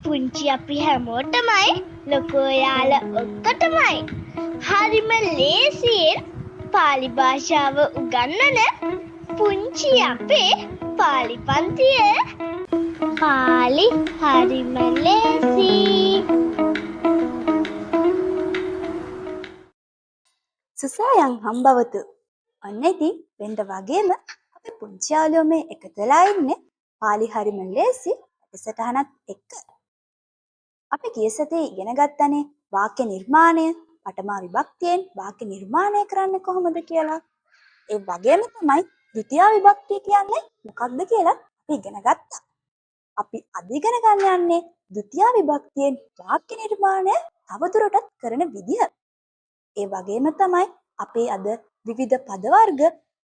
පුංචි අපි හැමෝටමයි ලොකු ඔයාලා ඔක්කොටමයි. හරිම ලේසියෙන් පාලි භාෂාව උගන්වන පුංචි අපේ පාලි පන්තිය. පාලි හරිම ලේසි. සුසායන් හම්බවතු. ඔන්න ඉතින් වෙනද වගේම අපි පුංචි යාළුවෝ මේ එකතුලා ඉන්නේ පාලි හරිම ලේසි වැඩසටහනත් එක්ක. අපි ගිය සතියේ ඉගෙන ගත්තනේ වාක්‍ය නිර්මාණය, පඨමා විභක්තියෙන් වාක්‍ය නිර්මාණය කරන්නේ කොහොමද කියලා. ඒ වගේම තමයි ද්විතිය විභක්තිය කියන්නේ මොකක්ද කියලා අපි ඉගෙන ගත්තා. අපි අද ඉගෙන ගන්න යන්නේ ද්විතිය විභක්තියෙන් වාක්‍ය නිර්මාණය තවදුරටත් කරන විදිහ. ඒ වගේම තමයි අපි අද විවිධ පද වර්ග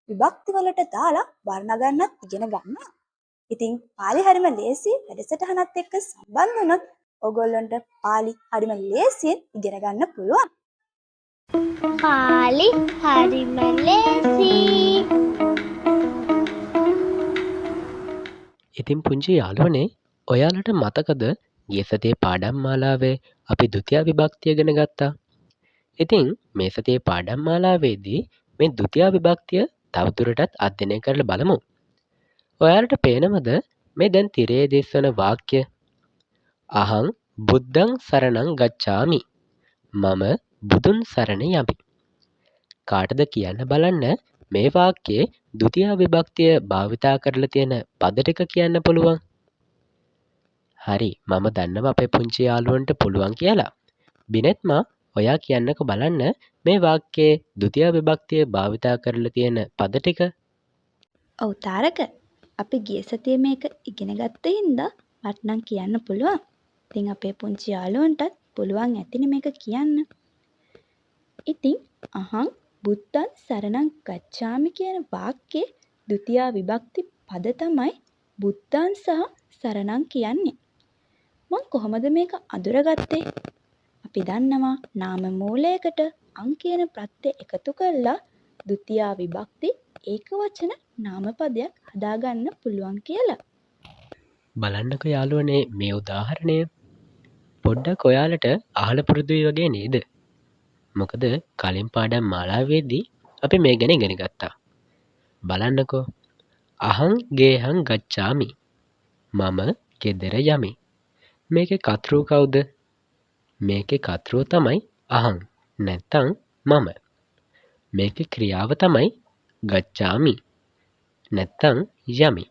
විභක්ති වලට දාලා වර්ණ ගන්නත් ඉගෙන ගන්නවා. ඉතින් පාලි හරිම ලේසි වැඩසටහනත් එක්ක සම්බන්ධ වුණොත් ඔයගොල්ලන්ට පාලි හරිම ලේසියෙන් ඉගෙන ගන්න පුළුවන්. පාලි හරිම ලේසි. ඉතින් පුංචි යාළුවනේ ඔයාලට මතකද ගිය සතියේ පාඩම් මාලාවේ අපි ද්විතිය විභක්තිය ඉගෙන ගත්තා. ඉතින් මේ සතියේ පාඩම් මාලාවේදී මේ ද්විතිය විභක්තිය තවදුරටත් අධ්‍යයනය කරලා බලමු. ඔයාලට පේනවද මේ දැන් තිරයේ දිස්වන වාක්‍ය? අහං බුද්ධං සරණං ගච්ඡාමි. මම බුදුන් සරණ යමි. කාටද කියන්න බලන්න මේ වාක්‍යයේ ද්විතිය විභක්තිය භාවිතා කරලා තියෙන පද ටික කියන්න පුළුවන්. හරි, මම දන්නවා අපේ පුංචි යාළුවන්ට පුළුවන් කියලා. බිනෙත්මා ඔයා කියන්නකෝ බලන්න මේ වාක්‍යයේ ද්විතිය විභක්තිය භාවිතා කරලා තියෙන පද ටික. ඔව් තාරක, අපි ගිය සතියේ මේක ඉගෙන ගත්ත හින්දා මට නම් කියන්න පුළුවන්. ඉතින් අපේ පුංචි යාළුවන්ටත් පුළුවන් ඇතිනේ මේක කියන්න. ඉතින් අහං බුද්ධං සරණං ගච්ඡාමි කියන වාක්‍යයේ ද්විතිය විභක්ති පද තමයි බුද්ධං සහ සරණං කියන්නේ. මම කොහොමද මේක අඳුරගත්තේ? අපි දන්නවා නාම මූලයකට අං කියන ප්‍රත්‍ය එකතු කරලා ද්විතිය විභක්ති ඒකවචන නාමපදයක් හදාගන්න පුළුවන් කියලා. බලන්නකෝ යාළුවනේ මේ උදාහරණය. පොඩ්ඩක් ඔයාලට අහලා පුරුදුයි වගේ නේද? මොකද කලින් පාඩම් මාලාවේදී අපි මේ ගැන ඉගෙන ගත්තා. බලන්නකෝ. අහං ගේහං ගච්ඡාමි. මම ගෙදර යමි. මේකේ කර්තෘ කවුද? මේකේ කර්තෘ තමයි අහං නැත්තම් මම. මේකේ ක්‍රියාව තමයි ගච්ඡාමි නැත්තම් යමි.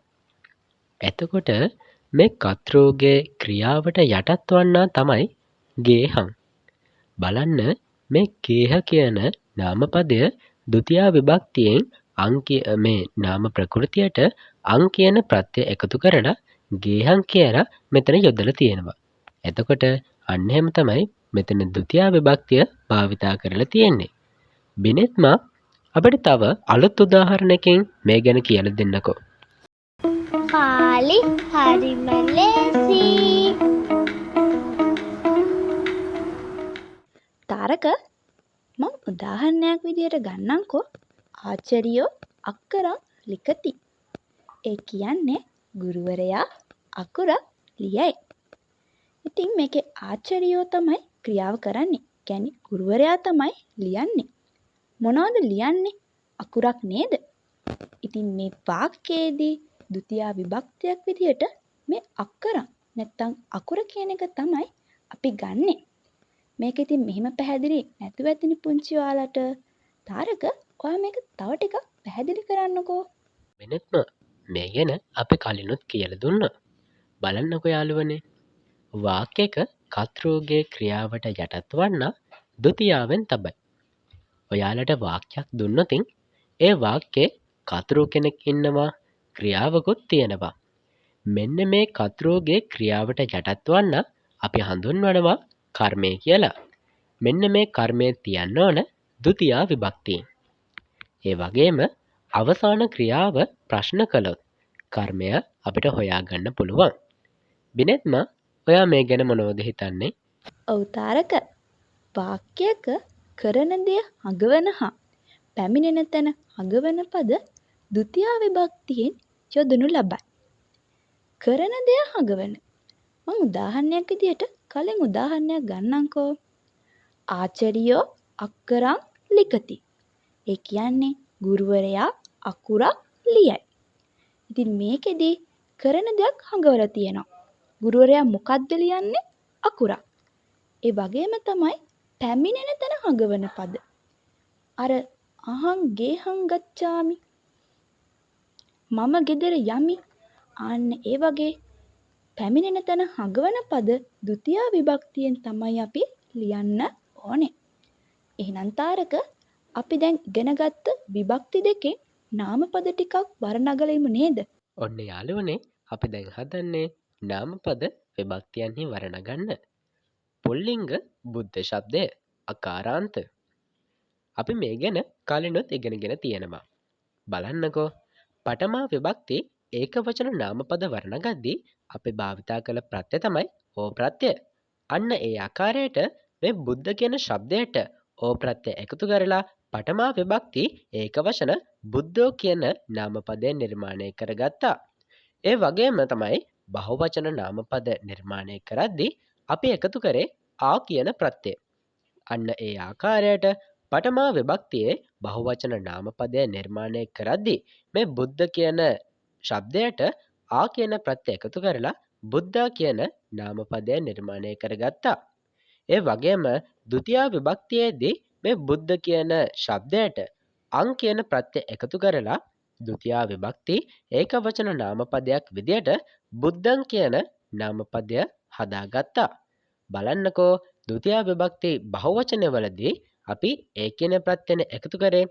එතකොට මේ කර්තෘගේ ක්‍රියාවට යටත් වන්නා තමයි ගේහං. බලන්න මේ ගේහ කියන නාමපදය ද්විතිය විභක්තියෙන් මේ නාම ප්‍රකෘතියට අං කියන ප්‍රත්‍ය එකතු කරලා ගේහං කියලා මෙතන යොදලා තියෙනවා. එතකොට අන්න එහෙම තමයි මෙතන ද්විතිය විභක්තිය භාවිතා කරලා තියෙන්නේ. බිනෙත්මා අපිට තව අලුත් උදාහරණයකින් මේ ගැන කියලා දෙන්නකෝ. පාලි හරිම ලේසි. තාරක, මම උදාහරණයක් විදියට ගන්නම්කෝ. ආචාර්යෝ අක්කරං ලිඛති. ඒ කියන්නේ ගුරුවරයා අකුරක් ලියයි. ඉතින් මේකේ ආචාර්යෝ තමයි ක්‍රියාව කරන්නේ. කියන්නේ ගුරුවරයා තමයි ලියන්නේ. මොනවද ලියන්නේ? අකුරක් නේද? ඉතින් මේ වාක්‍යයේදී ද්විතිය විභක්තියක් විදියට මේ අක්කරං නැත්තම් අකුර කියන එක තමයි අපි ගන්නෙ. මේක ඉතින් මෙහෙම පැහැදිලි නැතුව ඇතිනේ පුංචි ඔයාලට. තාරක, ඔයා මේක තව ටිකක් පැහැදිලි කරන්නකෝ. වෙනත්ම මේ ගැන අපි කලිනුත් කියලා දුන්නා. බලන්නකෝ යාළුවනේ. වාක්‍යයක කර්තෘගේ ක්‍රියාවට යටත් වන්නා ද්විතියාවෙන් තමයි. ඔයාලට වාක්‍යයක් දුන්නොතින් ඒ වාක්‍යයේ කර්තෘ කෙනෙක් ඉන්නවා, ක්‍රියාවකුත් තියෙනවා. මෙන්න මේ කර්තෘගේ ක්‍රියාවට යටත් වන්නා අපි හඳුන්වනවා කර්මය කියලා. මෙන්න මේ කර්මය තියන්න ඕන ද්විතිය විභක්තියෙන්. ඒ වගේම අවසාන ක්‍රියාව ප්‍රශ්න කළොත් කර්මය අපිට හොයාගන්න පුළුවන්. බිනෙත්ම ඔයා මේ ගැන මොනවද හිතන්නේ? ඔව් තාරක, වාක්‍යයක කරන දේ හඟවන හා පැමිණෙන තැන හඟවන පද ද්විතිය විභක්තියෙන් යොදනු ලබයි. කරන දේ හඟවන. මං උදාහරණයක් විදියට කලින් උදාහරණයක් ගන්නම්කෝ. ආචාර්යෝ අක්කරං ලිඛති. ඒ කියන්නේ ගුරුවරයා අකුරක් ලියයි. ඉතින් මේකෙදි කරන දෙයක් හංගවලා තියෙනවා. ගුරුවරයා මොකද්ද ලියන්නේ? අකුරක්. ඒ වගේම තමයි පැමිණෙන තැන හංගවන පද. අර අහං ගේහං ගච්ඡාමි. මම ගෙදර යමි. අන්න ඒ වගේ පැමිණෙන තැන හංගවන පද ဒုတိ ය විභක්තියෙන් තමයි අපි ලියන්න ඕනේ. එහෙනම් තාරක අපි දැන් ඉගෙනගත්ත විභක්ති දෙකෙන් නාමපද ටිකක් වර්ණගලෙමු නේද? ඔන්න යාළුවනේ අපි දැන් හදන්නේ නාමපද විභක්තියන්හි වර්ණගන්න. පුල්ලිංග බුද්ධ ශබ්දය අකාරාන්ත. අපි මේ ගැන කලිනුත් ඉගෙනගෙන තියෙනවා. බලන්නකෝ පඨමා විභක්ති ඒක වචන නාමපද වර්ණගද්දී අපි භාවිතා කළ ප්‍රත්‍ය තමයි ඕ ප්‍රත්‍ය. අන්න ඒ ආකාරයට මේ බුද්ධ කියන ශබ්දයට ඕ ප්‍රත්‍ය එකතු කරලා පඨමා විභක්ති ඒක වචන බුද්ධෝ කියන නාමපදය නිර්මාණය කරගත්තා. ඒ වගේම තමයි බහුවචන නාමපද නිර්මාණය කරද්දී අපි එකතු කරේ ආ කියන ප්‍රත්‍යය. අන්න ඒ ආකාරයට පඨමා විභක්තියේ බහුවචන නාමපදය නිර්මාණය කරද්දී මේ බුද්ධ කියන ශබ්දයට ආ කියන ප්‍රත්‍යය එකතු කරලා බුද්ධා කියන නාමපදය නිර්මාණය කරගත්තා. ඒ වගේම ဒုတိ ය විභක්තියේදී මේ බුද්ධ කියන ශබ්දයට අං කියන ප්‍රත්‍යය එකතු කරලා ဒုတိ ය විභක්ති ඒක වචන නාමපදයක් විදියට බුද්ධං කියන නාමපදය හදාගත්තා. බලන්නකෝ ဒုတိ ය විභක්ති බහුවචනවලදී අපි ඒ කියන ප්‍රත්‍යයන එකතු කරේ.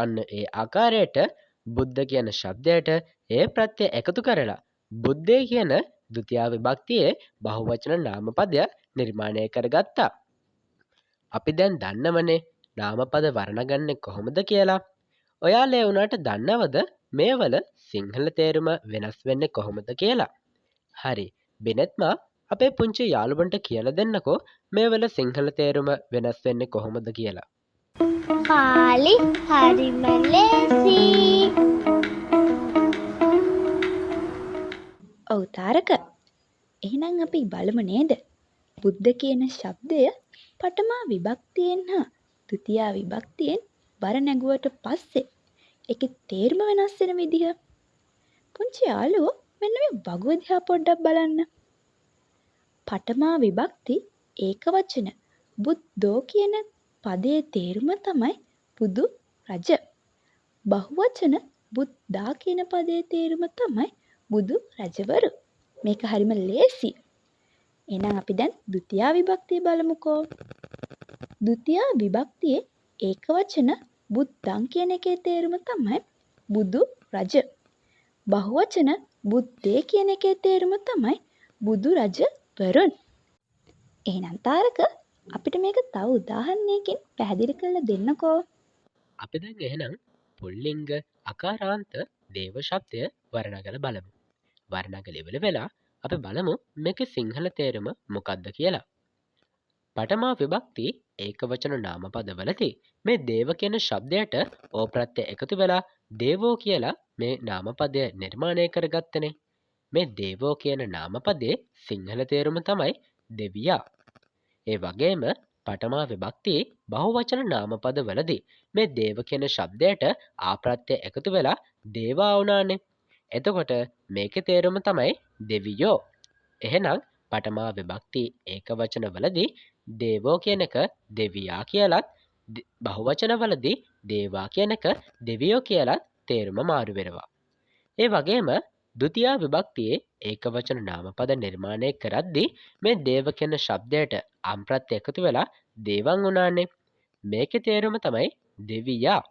අන්න ඒ ආකාරයට බුද්ධ කියන ශබ්දයට ඒ ප්‍රත්‍යය එකතු කරලා බුද්ධේ කියන ဒုတိ ය විභක්තියේ බහුවචන නාමපදය නිර්මාණය කරගත්තා. අපි දැන් දන්නවනේ නාමපද වර්ණගන්නේ කොහොමද කියලා. ඔයාලා උනාට දන්නවද මේවල සිංහල තේරුම වෙනස් වෙන්නේ කොහොමද කියලා? හරි. බිනෙත්මා අපේ පුංචි යාළුවන්ට කියලා දෙන්නකෝ මේවල සිංහල තේරුම වෙනස් වෙන්නේ කොහොමද කියලා. පාලි හරිම ලේසි. ඔව් තාරක. එහෙනම් අපි බලමු නේද? බුද්ධ කියන ශබ්දය පඨමා විභක්තියෙන් හා ဒုတိ ය විභක්තියෙන් බර නැගුවට පස්සේ ඒකේ තේරුම වෙනස් වෙන විදිහ. පුංචි යාළුවෝ මෙන්න මේ වගුව දිහා පොඩ්ඩක් බලන්න. පඨමා විභක්ති ඒක වචන බුද්ධෝ කියන පදයේ තේරුම තමයි බුදු රජ. බහුවචන බුද්ධා කියන පදයේ තේරුම තමයි බුදු රජවරු. මේක හරිම ලේසි. එහෙනම් අපි දැන් ဒုတိ ය විභක්තිය බලමුකෝ. ဒုတိ ය විභක්තියේ ඒක වචන බුද්ධං කියන එකේ තේරුම තමයි බුදු රජ. බහුවචන බුද්දේ කියන එකේ තේරුම තමයි බුදු රජවරුන්. එහෙනම් තාරක අපිට මේක තව උදාහරණයකින් පැහැදිලි කරලා දෙන්නකෝ. අපි දැන් එහෙනම් පුල්ලිංග අකාරාන්ත දේව ශබ්දය වර්ණගල බලමු. වර්ණගල ඉවර වෙලා අපි බලමු මේකේ සිංහල තේරුම මොකක්ද කියලා. පඨමා විභක්ති ඒක වචන නාමපදවලදී මේ දේව කියන ශබ්දයට ඕ ප්‍රත්‍යය එකතු වෙලා දේවෝ කියලා මේ නාමපදය නිර්මාණය කරගත්තනේ. මේ දේවෝ කියන නාමපදයේ සිංහල තේරුම තමයි දෙවියා. ඒ වගේම පඨමා විභක්තියේ බහුවචන නාමපදවලදී මේ දේව කියන ශබ්දයට ආ ප්‍රත්‍යය එකතු වෙලා දේවා වුණානේ. එතකොට මේකේ තේරුම තමයි දෙවියෝ. එහෙනම් පඨමා විභක්ති ඒක වචනවලදී දේවෝ කියන එක දෙවියා කියලත් බහුවචනවලදී දේවා කියන එක දෙවියෝ කියලත් තේරුම මාරු වෙනවා. ඒ වගේම ဒုတိ ය විභක්තියේ ඒක වචන නාමපද නිර්මාණය කරද්දී මේ දේව කියන ශබ්දයට අම් ප්‍රත්‍යය එකතු වෙලා දේවන් වුණානේ. මේකේ තේරුම තමයි දෙවියා.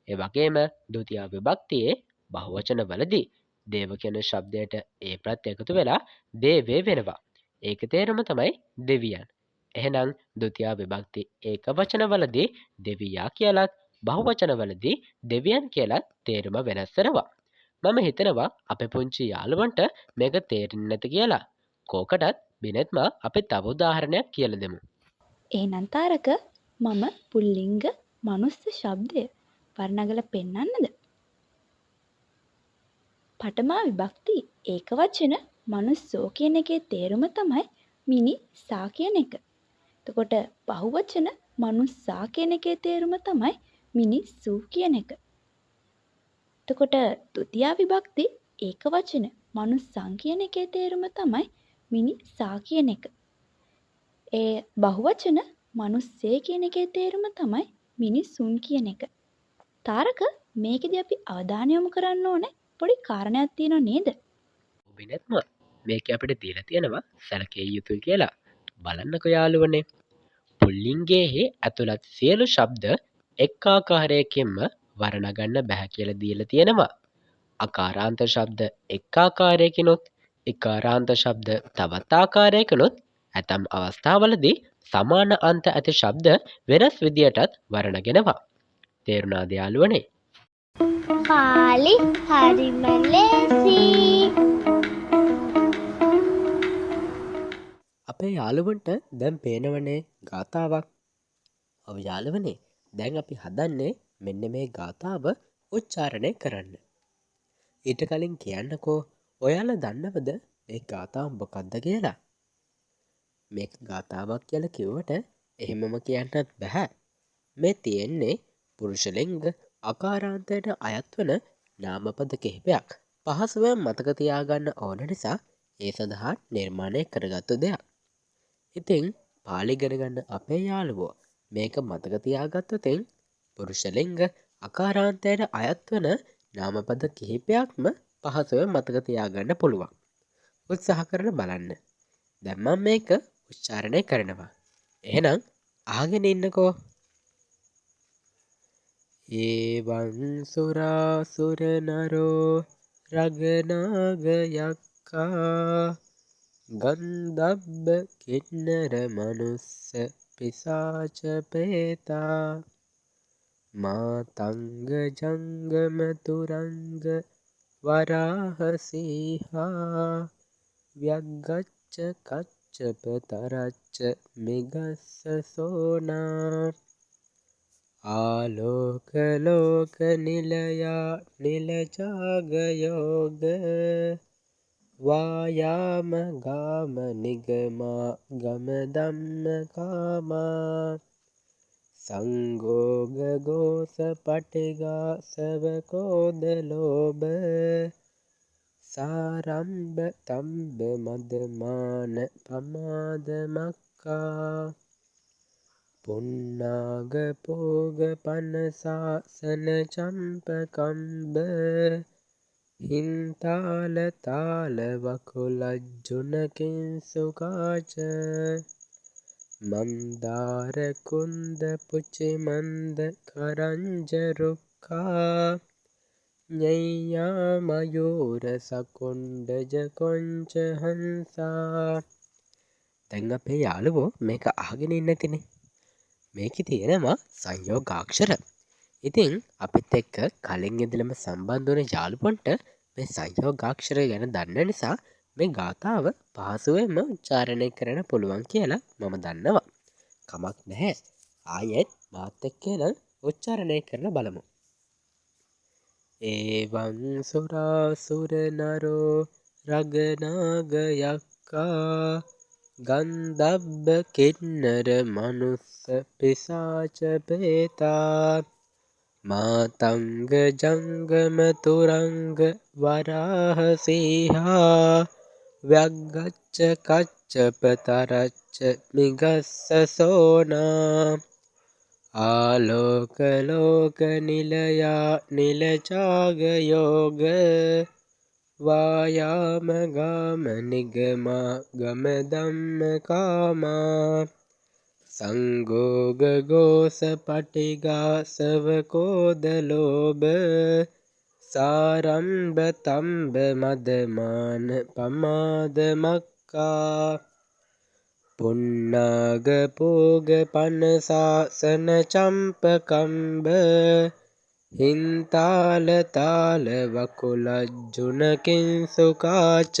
ඒ වගේම ဒုတိ ය විභක්තියේ බහුවචනවලදී දේව කියන ශබ්දයට ඒ ප්‍රත්‍යය එකතු වෙලා දේවේ වෙනවා. ඒකේ තේරුම තමයි දෙවියන්. එහෙනම් ဒုတိ ය විභක්ති ඒක වචනවලදී දෙවියා කියලත් බහුවචනවලදී දෙවියන් කියලත් තේරුම වෙනස් වෙනවා. මම හිතනවා අපේ පුංචි යාළුවන්ට මේක තේරෙන්නේ නැති කියලා. කෝකටත් බිනෙත්මා අපි තව උදාහරණයක් කියලා දෙමු. එහෙනම් තාරක මම පුල්ලිංග මනුස්ස ශබ්දය වර්ණගල පෙන්නන්නද? පඨමා විභක්ති ඒක වචන මනුස්සෝ කියන එකේ තේරුම තමයි මිනිසා කියන එක. එතකොට බහුවචන මනුස්සා කියන එකේ තේරුම තමයි මිනිස්සු කියන එක. එතකොට ဒုတိ ය විභක්ති ඒක වචන මනුස්සන් කියන එකේ තේරුම තමයි මිනිසා කියන එක. ඒ බහුවචන මනුස්සේ කියන එකේ තේරුම තමයි මිනිසුන් කියන එක. තාරක මේකෙදි අපි අවධානය යොමු කරන්න ඕනේ පොඩි කාරණයක් තියෙනව නේද? ඔබිනත්ම මේක අපිට දීලා තියෙනවා සැලකිය යුතුයි කියලා. බලන්නකො යාළුවනේ. පුල්ලිංගයෙහි ඇතුළත් සියලු ශබ්ද එක් ආකාරයකින්ම වර්ණගන්න බැහැ කියලා දීලා තියෙනවා. අකාරාන්ත ශබ්ද එක් ආකාරයකිනුත් ඉකාරාන්ත ශබ්ද තවත් ආකාරයකිනුත් ඇතම් අවස්ථාවලදී සමාන අන්ත ඇති ශබ්ද වෙනස් විදියටත් වර්ණගෙනවා. තේරුණාද යාළුවනේ? කාලි හරිම ලේසි. අපේ යාළුවන්ට දැන් පේනවනේ ගාථාවක්. ඔව් යාළුවනේ, දැන් අපි හදන්නේ මෙන්න මේ ගාථාව උච්චාරණය කරන්න. ඊට කලින් කියන්නකෝ, ඔයාලා දන්නවද මේ ගාථාව මොකක්ද කියලා? මේක ගාථාවක් කියලා කිව්වට එහෙමම කියන්නත් බෑ. මේ තියෙන්නේ පුරුෂලිංග අකාරාන්තයට අයත් වන නාමපද කිහිපයක්. පහසුවෙන් මතක තියාගන්න ඕන නිසා ඒ සඳහා නිර්මාණය කරගත්තු දෙයක්. ඉතින් පාලි ඉගෙන ගන්න අපේ යාළුවෝ මේක මතක තියාගත්තොතින් පුරුෂලිංග අකාරාන්තයට අයත් වන නාමපද කිහිපයක්ම පහසුවෙන් මතක තියාගන්න පුළුවන්. උත්සාහ කරලා බලන්න. දැන් මම මේක උච්චාරණය කරනවා. එහෙනම් අහගෙන ඉන්නකෝ. ඒවං සුරාසුර නරෝ රගනාග යක්ඛා ගන්ධබ්බ කින්නර මනුස්ස පිසාච පේතා මාතංග ජංගම තුරංග වරාහසීහා ව්‍යග්ගච්ඡ කච්චප තරච්ච මිගස්ස සෝනා ආලෝක ලෝක නිලයා නිලජාගයෝග වායාම ගාම නිගමා ගම ධම්ම කාමා සංගෝග ගෝස පටිගා සවකෝද ලෝභ සාරම්භ තම්බ මදමාන පමාද මක්කා පුන්නාග පෝග පනසාසන චම්පකම්බ හින්තාල තාල වකුලජ්ජුනකින් සුකාච මන්දාර කුන්ද පුචිමන්ද කරංජරුක්ඛා ඤෙය්‍යා මයූර සකුණ්ඩජ කොංච හංසා. දැන් අපේ යාළුවෝ මේක අහගෙන ඉන්න ඇතිනේ. මේකේ තියෙනවා සංයෝගාක්ෂර. ඉතින් අපිත් එක්ක කලින් ඉඳලම සම්බන්ධ වුණ යාළුවන්ට මේ සංයෝගාක්ෂර ගැන දන්න නිසා මේ ගාථාව පහසුවෙන්ම උච්චාරණය කරන්න පුළුවන් කියලා මම දන්නවා. කමක් නැහැ. ආයෙත් මාත් එක්ක නම් උච්චාරණය කරලා බලමු. ඒවං සුරාසුර නරෝ රගනාග යක්ඛා ගන්ධබ්බ කින්නර මනුස්ස පිසාච පේතා මාතංග ජංගම තුරංග වරාහසීහා ව්‍යග්ගච්ඡ කච්චප තරච්ච මිගස්ස සෝනා ආලෝක ලෝක නිලයා නිලචාගයෝග වායාම ගාම නිගමා ගම ධම්ම කාමා සංගෝග ගෝස පටිගා සවකෝද ලෝභ සාරම්භ තම්බ මදමාන පමාද මක්කා පුන්නාග පෝග පනසාසන චම්පකම්බ හින්තාල තාල වකුලජ්ජුනකින් සුකාච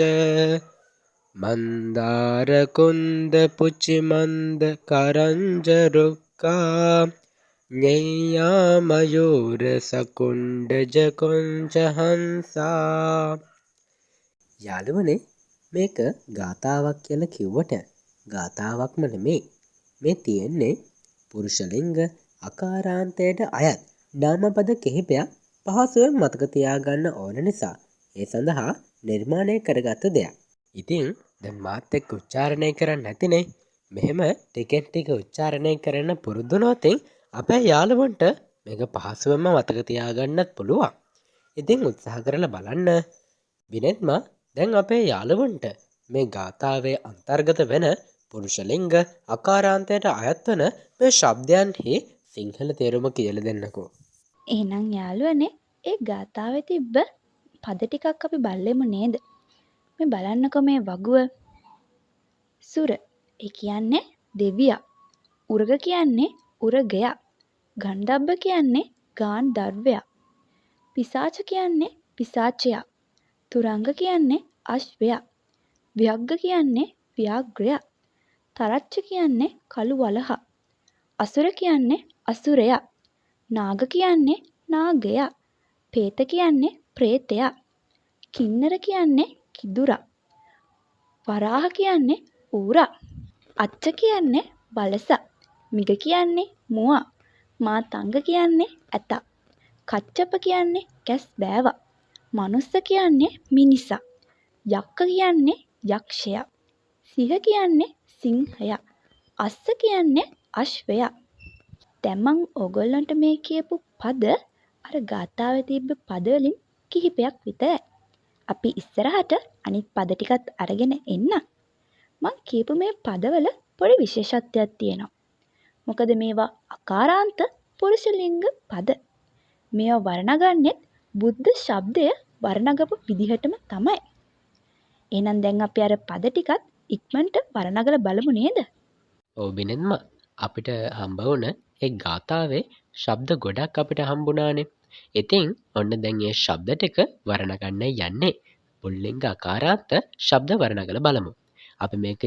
මන්දාර කුන්ද පුචිමන්ද කරංජරුක්ඛා ඤෙය්‍යා මයූර සකුණ්ඩජ කොංච හංසා. යාළුවනේ, මේක ගාථාවක් කියලා කිව්වට ගාථාවක්ම නෙමෙයි. මේ තියෙන්නේ පුරුෂලිංග අකාරාන්තයට අයත් නාමපද කිහිපයක් පහසුවෙන් මතක තියාගන්න ඕන නිසා ඒ සඳහා නිර්මාණය කරගත්ත දෙයක්. ඉතින් දැන් මාත් එක්ක උච්චාරණය කරන්න නැතිනේ. මෙහෙම ටිකෙන් ටික උච්චාරණය කරන්න පුරුදු වුණොත් අපේ යාළුවන්ට මේක පහසුවෙන්ම මතක තියාගන්නත් පුළුවන්. ඉතින් උත්සාහ කරලා බලන්න. විනෙත්ම දැන් අපේ යාළුවන්ට මේ ගාථාවේ අන්තර්ගත වෙන පුරුෂලිංග අකාරාන්තයට අයත් වන මේ ශබ්දයන්හි සිංහල තේරුම කියලා දෙන්නකෝ. එහෙනම් යාළුවනේ ඒ ගාථාවේ තිබ්බ පද ටිකක් අපි බලමු නේද? මේ බලන්නකෝ මේ වගුව. සුර ඒ කියන්නේ දෙවියා. උරග කියන්නේ උරගයා. ගන්ධබ්බ කියන්නේ ගාන්ධර්වයා. පිසාච කියන්නේ පිසාචයා. තුරංග කියන්නේ අශ්වයා. ව්‍යග්ග කියන්නේ ව්‍යාග්‍රයා. තරච්ච කියන්නේ කළු වලහා. අසුර කියන්නේ අසුරයා. නාග කියන්නේ නාගයා. പ്രേත කියන්නේ പ്രേතයා. කින්නර කියන්නේ කිදුරා. වරාහ කියන්නේ ඌරා. අච්ච කියන්නේ බලසා. මිග කියන්නේ මුවා. මාතංග කියන්නේ ඇතා. කච්චප කියන්නේ කැස් බෑවා. මනුස්ස කියන්නේ මිනිසා. යක්ක කියන්නේ යක්ෂයා. සිහ කියන්නේ සිංහයා. අස්ස කියන්නේ අශ්වයා. දැන් මං ඔයගොල්ලන්ට මේ කියපු පද අර ගාථාවේ තිබ්බ පද වලින් කිහිපයක් විතරයි. අපි ඉස්සරහට අනිත් පද ටිකත් අරගෙන එන්න. මං කියපු මේ පදවල පොඩි විශේෂත්වයක් තියෙනවා. මොකද මේවා අකාරාන්ත පුරුෂලිංග පද. මේවා වර්ණගන්නෙත් බුද්ධ ශබ්දය වර්ණගපු විදිහටම තමයි. එහෙනම් දැන් අපි අර පද ටිකත් ඉක්මනට වර්ණගලා බලමු නේද? ඔව් බිනෙත්ම අපිට හම්බ වුණ ඒ ගාථාවේ ශබ්ද ගොඩක් අපිට හම්බුණානේ. ඉතින් ඔන්න දැන් මේ ශබ්ද ටික වර්ණගන්න යන්නේ. පුල්ලිංග අකාරාන්ත ශබ්ද වර්ණගලා බලමු. අපි මේක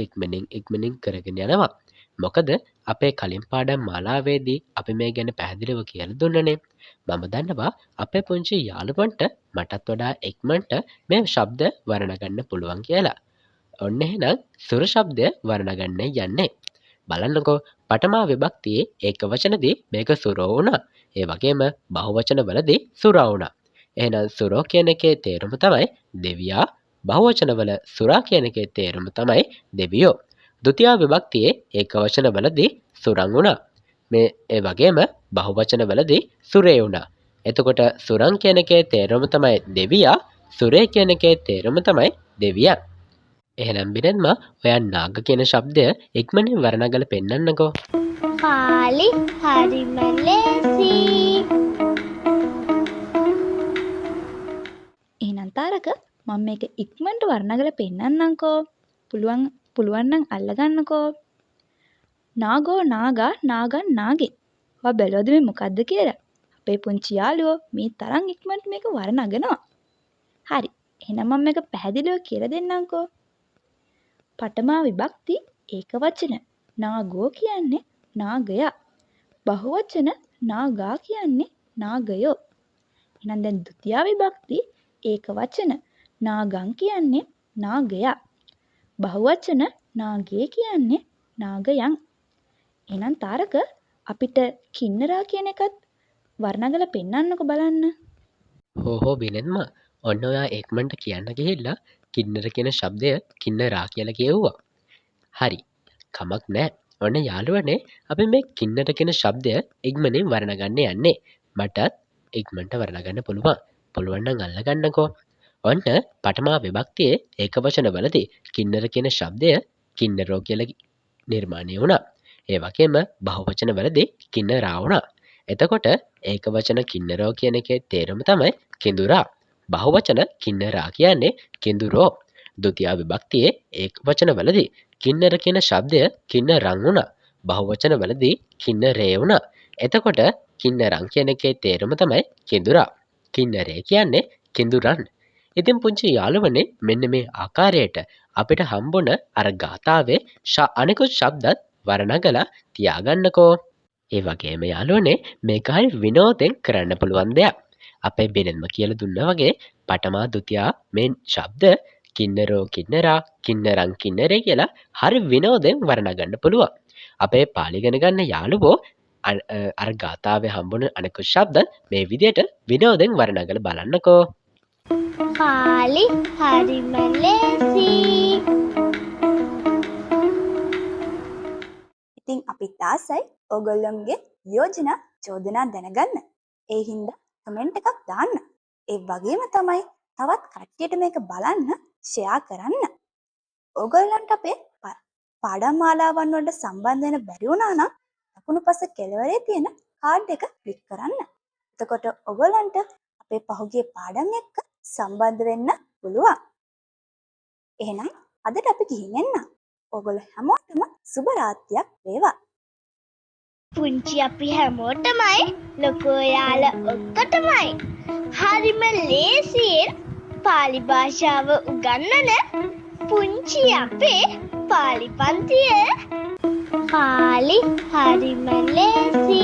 ඉක්මනින් කරගෙන යනවා. මොකද අපේ කලින් පාඩම් මාලාවේදී අපි මේ ගැන පැහැදිලිව කියලා දුන්නනේ. මම දන්නවා අපේ පුංචි යාළුවන්ට මටත් වඩා ඉක්මනට මේ ශබ්ද වර්ණගන්න පුළුවන් කියලා. ඔන්න එහෙනම් සුර ශබ්දය වර්ණගන්න යන්නේ. බලන්නකෝ පඨමා විභක්තියේ ඒක වචනදී මේක සුරෝ වුණා. ඒ වගේම බහුවචන වලදී සුරා වුණා. එහෙනම් සුරෝ කියන එකේ තේරුම තමයි දෙවියා. බහුවචන වල සුරා කියන එකේ තේරුම තමයි දෙවියෝ. ဒုတိ ය විභක්තියේ ඒක වචන වලදී සුරං වුණා. මේ ඒ වගේම බහුවචන වලදී සුරේ වුණා. එතකොට සුරං කියන එකේ තේරුම තමයි දෙවියා. සුරේ කියන එකේ තේරුම තමයි දෙවියන්. එහෙනම් බිනෙත්ම ඔයා නාග කියන ශබ්දය ඉක්මනින් වර්ණගලා පෙන්නන්නකෝ. කාලි හරිම ලේසි. එහෙනම් තාරක මම මේක ඉක්මනට වර්ණගලා පෙන්නන්නම්කෝ. පුළුවන් නම් අල්ලගන්නකෝ. නාගෝ නාගා නාගන් නාගේ. ඔයා බැලුවද මේ මොකද්ද කියලා? අපේ පුංචි යාළුවෝ මේ තරම් ඉක්මනට මේක වර්ණගනවා. හරි. එහෙනම් මම මේක පැහැදිලිව කියලා දෙන්නම්කෝ. පඨමා විභක්ති ඒක වචන. නාගෝ කියන්නේ නාගයා. බහුවචන නාගා කියන්නේ නාගයෝ. එහෙනම් දැන් ဒုတိ ය විභක්ති ඒක වචන. නාගං කියන්නේ නාගයා. බහුවචන නාගේ කියන්නේ නාගයන්. එහෙනම් තාරක අපිට කින්නරා කියන එකත් වර්ණගලා පෙන්නන්නකෝ බලන්න. හෝ බිනෙත්ම ඔන්න ඔයා ඉක්මනට කියන්න ගිහිල්ලා කින්නර කියන ශබ්දය කින්නරා කියලා කියෙව්වා. හරි. කමක් නැහැ. ඔන්න යාළුවනේ අපි මේ කින්නර කියන ශබ්දය ඉක්මනින් වර්ණගන්න යන්නේ. මටත් ඉක්මනට වර්ණගන්න පුළුවන්. පුළුවන් නම් අල්ලගන්නකෝ. ඔන්න පඨමා විභක්තියේ ඒකවචන වලදී කින්නර කියන ශබ්දය කින්නරෝ කියලා නිර්මාණය වුණා. ඒ වගේම බහුවචන වලදී කින්නරා වුණා. එතකොට ඒකවචන කින්නරෝ කියන එකේ තේරුම තමයි කිඳුරා. බහුවචන කින්නරා කියන්නේ කිඳුරෝ. ဒုတိ ය විභක්තියේ ඒකවචන වලදී කින්නර කියන ශබ්දය කින්නරං වුණා. බහුවචන වලදී කින්නරේ වුණා. එතකොට කින්නරං කියන එකේ තේරුම තමයි කිඳුරා. කින්නරේ කියන්නේ කිඳුරන්. ඉතින් පුංචි යාළුවනේ මෙන්න මේ ආකාරයට අපිට හම්බුණ අර ගාථාවේ අනිකුත් ශබ්දත් වර්ණගලා තියාගන්නකෝ. ඒ වගේම යාළුවනේ මේක හරි විනෝදෙන් කරන්න පුළුවන් දෙයක්. අපේ බිනෙත්ම කියලා දුන්නා වගේ පඨමා ဒုတိ ය මේ ශබ්ද කින්නරෝ කින්නරා කින්නරං කින්නරේ කියලා හරි විනෝදයෙන් වර්ණගන්න පුළුවන්. අපේ පාලි ඉගෙන ගන්න යාළුවෝ අර ගාථාවේ හම්බුන අනෙකුත් ශබ්ද මේ විදියට විනෝදයෙන් වර්ණගලා බලන්නකෝ. පාලි හරිම ලේසි. ඉතින් අපිත් ආසයි ඔයගොල්ලොන්ගේ යෝජනා චෝදනා දැනගන්න. ඒ හින්දා කමෙන්ට් එකක් දාන්න. ඒ වගේම තමයි තවත් කට්ටියට මේක බලන්න ෂෙයා කරන්න. ඔයගොල්ලන්ට අපේ පාඩම් මාලාවන් වලට සම්බන්ධ වෙන්න බැරි වුණා නම් දකුණු පස කෙළවරේ තියෙන කාඩ් එක ක්ලික් කරන්න. එතකොට ඔයගොල්ලන්ට අපේ පහුගිය පාඩම් එක්ක සම්බන්ධ වෙන්න පුළුවන්. එහෙනම් අදට අපි ගිහින් එන්න. ඔයගොල්ලෝ හැමෝටම සුබ රාත්‍රියක් වේවා. පුංචි අපි හැමෝටමයි ලොකෝ යාලා ඔක්කොටමයි හරිම ලේසියෙන් පාලි භාෂාව උගන්වන පුංචි අපේ පාලි පන්තිය. පාලි හරිම ලේසි.